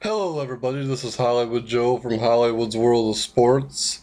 Hello, everybody. This is Hollywood Joe from Hollywood's World of Sports.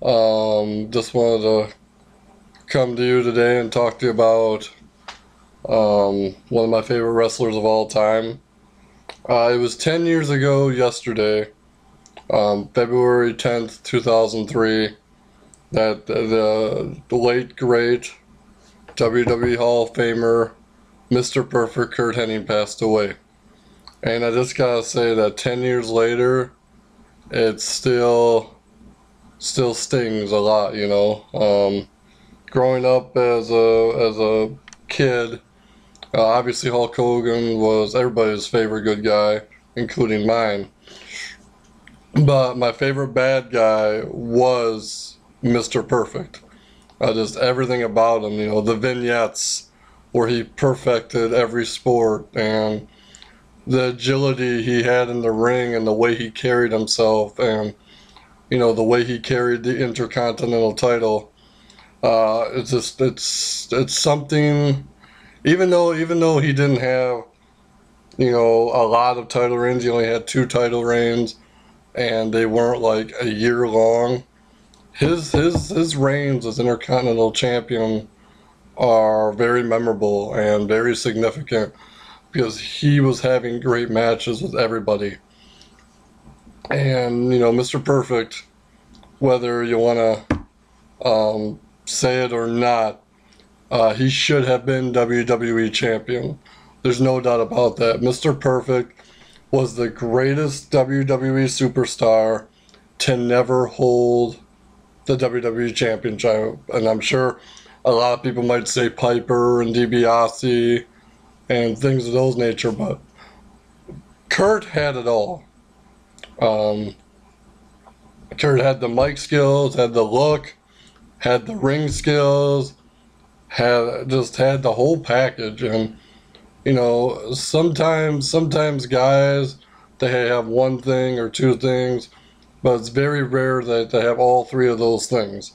Just wanted to come to you today and talk to you about one of my favorite wrestlers of all time. It was 10 years ago yesterday, February 10th, 2003, that the late, great WWE Hall of Famer, Mr. Perfect Curt Hennig passed away. And I just gotta say that 10 years later, it still stings a lot, you know. Growing up as a kid, obviously Hulk Hogan was everybody's favorite good guy, including mine. But my favorite bad guy was Mr. Perfect. Just everything about him, you know, the vignettes where he perfected every sport and the agility he had in the ring and the way he carried himself and the way he carried the Intercontinental title. It's something. Even though he didn't have a lot of title reigns, he only had two title reigns, and they weren't like a year long. His reigns as Intercontinental Champion are very memorable and very significant because he was having great matches with everybody. And, Mr. Perfect, whether you want to say it or not, he should have been WWE Champion. There's no doubt about that. Mr. Perfect was the greatest WWE superstar to never hold the WWE Championship. And I'm sure a lot of people might say Piper and DiBiase and things of those nature, but Curt had it all. Curt had the mic skills, had the look, had the ring skills, had the whole package. And sometimes guys, they have one thing or two things, but it's very rare that they have all three of those things.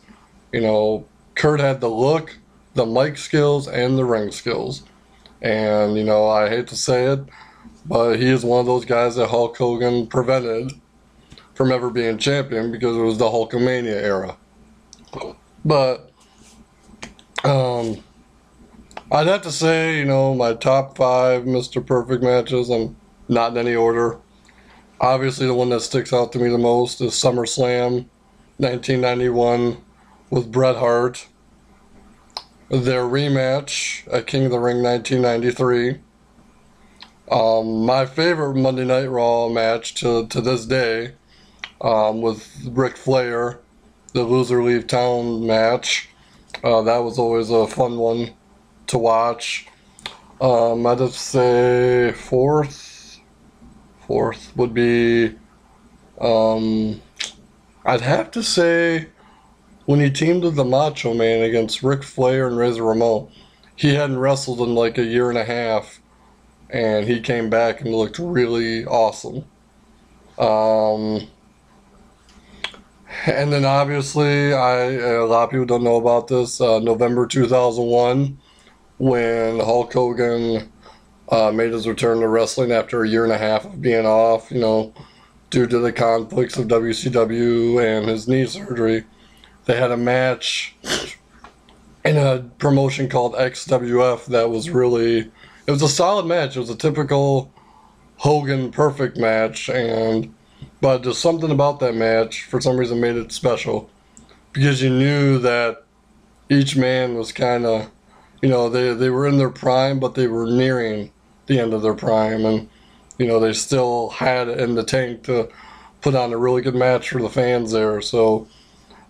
Curt had the look, the mic skills, and the ring skills. And, I hate to say it, but he is one of those guys that Hulk Hogan prevented from ever being champion because it was the Hulkamania era. But, I'd have to say, my top five Mr. Perfect matches, and not in any order. Obviously, the one that sticks out to me the most is SummerSlam 1991 with Bret Hart. Their rematch at King of the Ring 1993. My favorite Monday Night Raw match to this day, with Ric Flair, the Loser Leave Town match. That was always a fun one to watch. I'd have to say fourth would be, I'd have to say when he teamed with the Macho Man against Ric Flair and Razor Ramon. He hadn't wrestled in like a year and a half, and he came back and looked really awesome. And then obviously, a lot of people don't know about this, November 2001, when Hulk Hogan made his return to wrestling after a year and a half of being off, due to the conflicts of WCW and his knee surgery. They had a match in a promotion called XWF that was it was a solid match. It was a typical Hogan Perfect match, but there's something about that match, for some reason, made it special. Because you knew that each man was kind of, they were in their prime, but they were nearing the end of their prime. And, they still had it in the tank to put on a really good match for the fans there. So,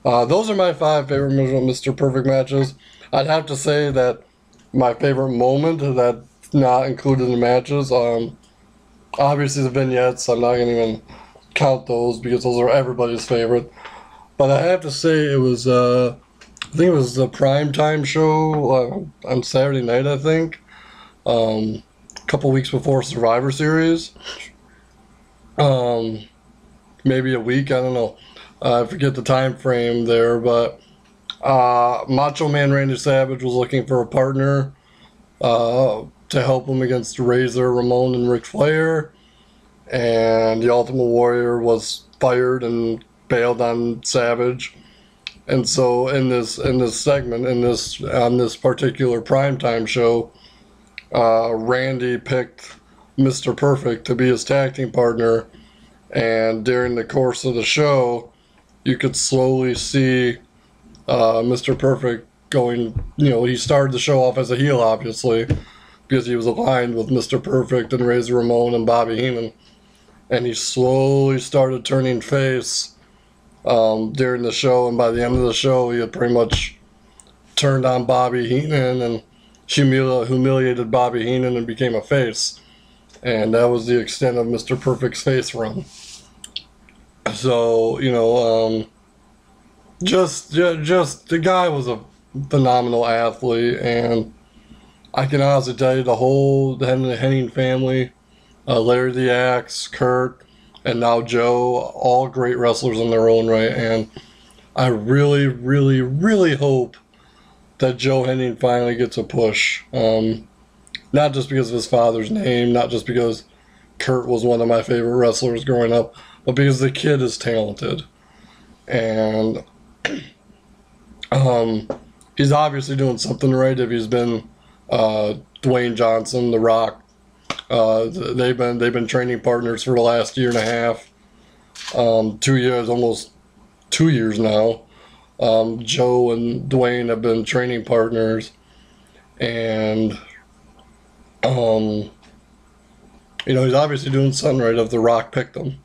those are my five favorite Mr. Perfect matches. I'd have to say that my favorite moment that's not included in the matches, obviously the vignettes, I'm not going to even count those because those are everybody's favorite. But I have to say it was, I think it was the primetime show on Saturday night, I think. A couple weeks before Survivor Series. Maybe a week, I don't know. I forget the time frame there, but Macho Man Randy Savage was looking for a partner to help him against Razor Ramon and Ric Flair. and the Ultimate Warrior was fired and bailed on Savage. And so in this segment, on this particular primetime show, Randy picked Mr. Perfect to be his tag team partner, and during the course of the show, you could slowly see Mr. Perfect going, he started the show off as a heel, obviously, because he was aligned with Mr. Perfect and Razor Ramon and Bobby Heenan. And he slowly started turning face during the show, and by the end of the show, he had pretty much turned on Bobby Heenan and humiliated Bobby Heenan and became a face. And that was the extent of Mr. Perfect's face run. So, just the guy was a phenomenal athlete, and I can honestly tell you the whole Hennig family, Larry the Axe, Curt, and now Joe, all great wrestlers in their own right, and I really, really, really hope that Joe Hennig finally gets a push. Not just because of his father's name, not just because Curt was one of my favorite wrestlers growing up, but because the kid is talented. And he's obviously doing something right if he's been Dwayne Johnson, The Rock. They've been training partners for the last year and a half, 2 years, almost 2 years now. Joe and Dwayne have been training partners, and he's obviously doing something right if The Rock picked him.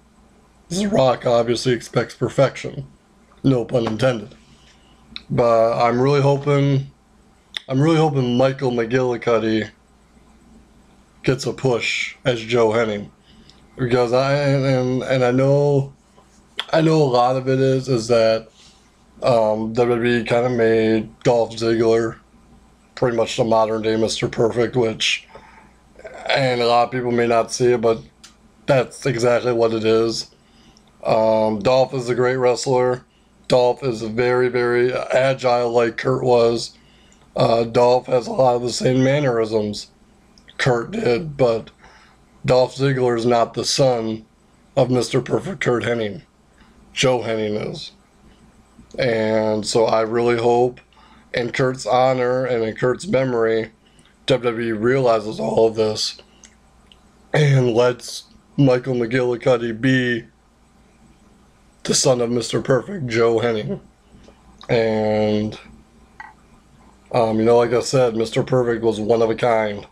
The Rock obviously expects perfection, no pun intended. But I'm really hoping Michael McGillicuddy gets a push as Joe Hennig, because I know a lot of it is that WWE kind of made Dolph Ziggler pretty much the modern day Mr. Perfect, and a lot of people may not see it, but that's exactly what it is. Dolph is a great wrestler. Dolph is very, very agile like Curt was. Dolph has a lot of the same mannerisms Curt did, but Dolph Ziggler is not the son of Mr. Perfect Curt Hennig. Joe Hennig is. And so I really hope, in Curt's honor and in Curt's memory, WWE realizes all of this and lets Michael McGillicuddy be the son of Mr. Perfect, Joe Hennig. And, like I said, Mr. Perfect was one of a kind.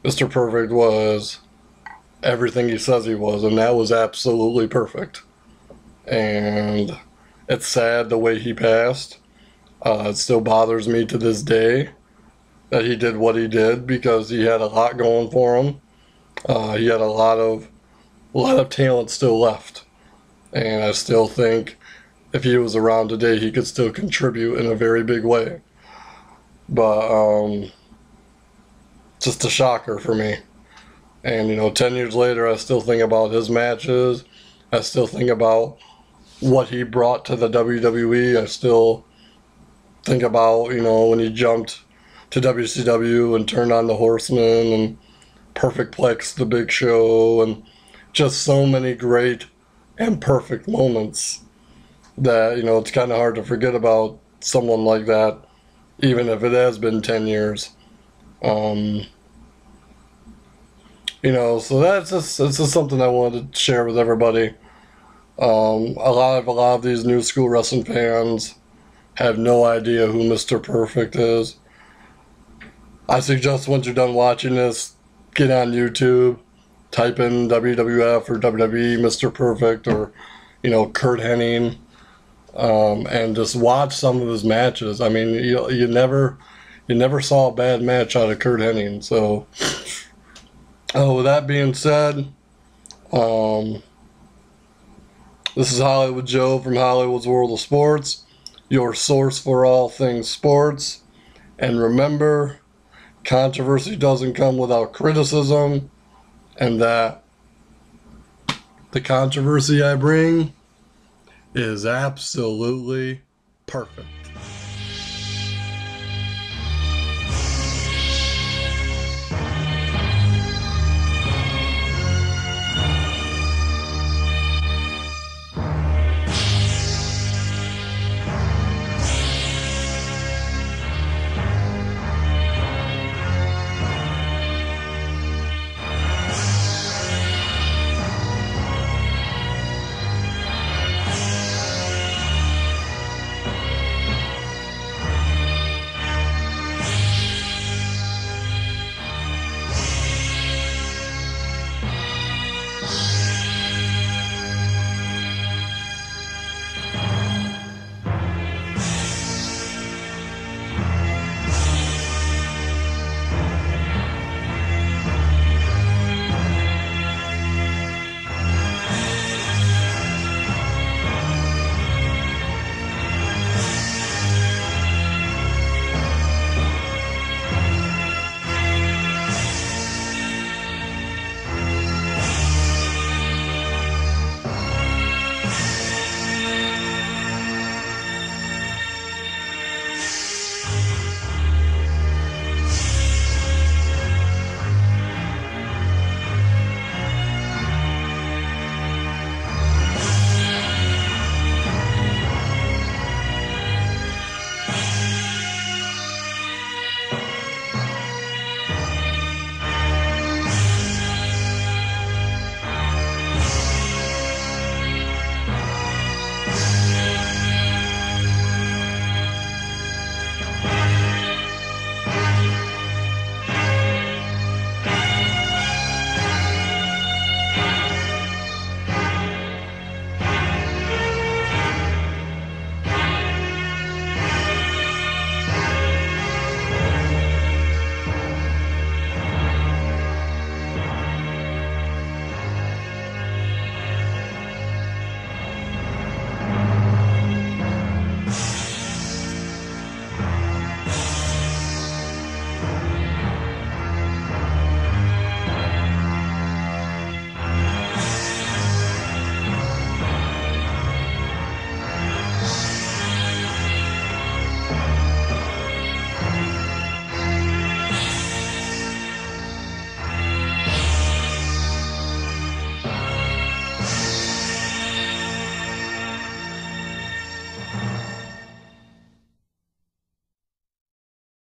Mr. Perfect was everything he says he was, and that was absolutely perfect. And it's sad the way he passed. It still bothers me to this day that he did what he did, because he had a lot going for him. He had a lot of talent still left. And I still think if he was around today, he could still contribute in a very big way. But just a shocker for me. And 10 years later, I still think about his matches. I still think about what he brought to the WWE. I still think about, when he jumped to WCW and turned on the Horsemen and Perfect Plex, the Big Show, and just so many great and perfect moments that, it's kind of hard to forget about someone like that, even if it has been 10 years. So that's just something I wanted to share with everybody. A lot of these new school wrestling fans have no idea who Mr. Perfect is. I suggest once you're done watching this, get on YouTube, type in WWF or WWE Mr. Perfect, or Curt Hennig, and just watch some of his matches. I mean, you never saw a bad match out of Curt Hennig. So with that being said, this is Hollywood Joe from Hollywood's World of Sports, your source for all things sports. And remember, controversy doesn't come without criticism, and that the controversy I bring is absolutely perfect.